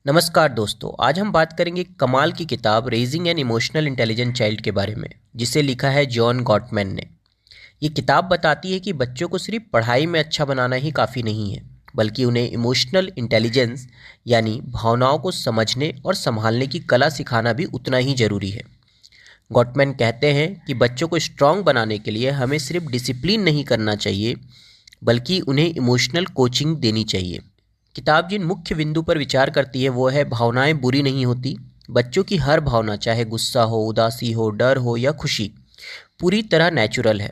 नमस्कार दोस्तों, आज हम बात करेंगे कमाल की किताब raising an emotional intelligent child के बारे में, जिसे लिखा है जॉन गॉटमैन ने। ये किताब बताती है कि बच्चों को सिर्फ पढ़ाई में अच्छा बनाना ही काफ़ी नहीं है, बल्कि उन्हें इमोशनल इंटेलिजेंस यानी भावनाओं को समझने और संभालने की कला सिखाना भी उतना ही ज़रूरी है। गॉटमैन कहते हैं कि बच्चों को स्ट्रांग बनाने के लिए हमें सिर्फ डिसिप्लिन नहीं करना चाहिए, बल्कि उन्हें इमोशनल कोचिंग देनी चाहिए। किताब जिन मुख्य बिंदु पर विचार करती है वो है, भावनाएं बुरी नहीं होती। बच्चों की हर भावना, चाहे गुस्सा हो, उदासी हो, डर हो या खुशी, पूरी तरह नेचुरल है।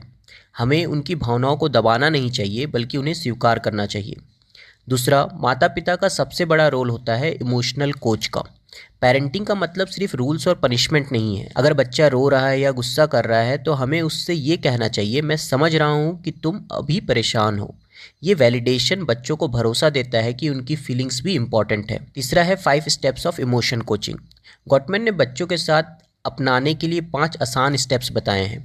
हमें उनकी भावनाओं को दबाना नहीं चाहिए, बल्कि उन्हें स्वीकार करना चाहिए। दूसरा, माता पिता का सबसे बड़ा रोल होता है इमोशनल कोच का। पेरेंटिंग का मतलब सिर्फ रूल्स और पनिशमेंट नहीं है। अगर बच्चा रो रहा है या गुस्सा कर रहा है तो हमें उससे ये कहना चाहिए, मैं समझ रहा हूँ कि तुम अभी परेशान हो। ये वैलिडेशन बच्चों को भरोसा देता है कि उनकी फीलिंग्स भी इम्पॉर्टेंट है। तीसरा है 5 steps of emotion coaching. Gottmann ने बच्चों के साथ अपनाने के लिए 5 आसान स्टेप्स बताए हैं।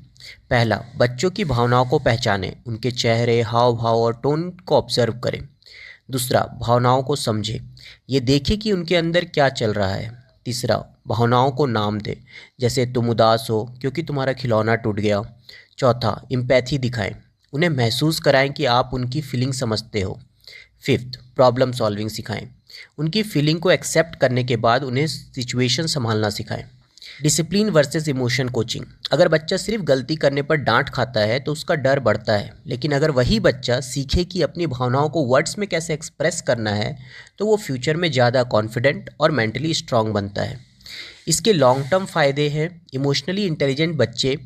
पहला, बच्चों की भावनाओं को पहचानें, उनके चेहरे, हाव भाव और टोन को ऑब्जर्व करें। दूसरा, भावनाओं को समझें, ये देखें कि उनके अंदर क्या चल रहा है। तीसरा, भावनाओं को नाम दें, जैसे तुम उदास हो क्योंकि तुम्हारा खिलौना टूट गया। चौथा, एम्पैथी दिखाएं, उन्हें महसूस कराएं कि आप उनकी फीलिंग समझते हो। फिफ्थ, प्रॉब्लम सॉल्विंग सिखाएं, उनकी फीलिंग को एक्सेप्ट करने के बाद उन्हें सिचुएशन संभालना सिखाएं। Discipline versus emotion coaching. अगर बच्चा सिर्फ गलती करने पर डांट खाता है तो उसका डर बढ़ता है, लेकिन अगर वही बच्चा सीखे कि अपनी भावनाओं को वर्ड्स में कैसे एक्सप्रेस करना है तो वो फ्यूचर में ज़्यादा कॉन्फिडेंट और मेंटली स्ट्रांग बनता है। इसके लॉन्ग टर्म फ़ायदे हैं, इमोशनली इंटेलिजेंट बच्चे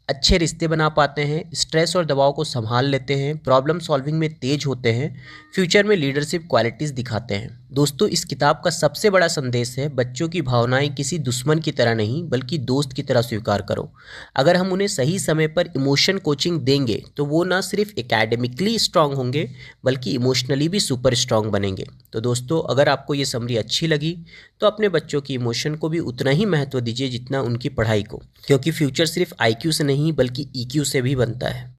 अच्छे रिश्ते बना पाते हैं, स्ट्रेस और दबाव को संभाल लेते हैं, प्रॉब्लम सॉल्विंग में तेज होते हैं, फ्यूचर में लीडरशिप क्वालिटीज़ दिखाते हैं। दोस्तों, इस किताब का सबसे बड़ा संदेश है, बच्चों की भावनाएं किसी दुश्मन की तरह नहीं बल्कि दोस्त की तरह स्वीकार करो। अगर हम उन्हें सही समय पर इमोशन कोचिंग देंगे तो वो ना सिर्फ एकेडमिकली स्ट्रांग होंगे बल्कि इमोशनली भी सुपर स्ट्रांग बनेंगे। तो दोस्तों, अगर आपको ये समरी अच्छी लगी तो अपने बच्चों की इमोशन को भी उतना ही महत्व दीजिए जितना उनकी पढ़ाई को, क्योंकि फ्यूचर सिर्फ IQ से नहीं बल्कि EQ से भी बनता है।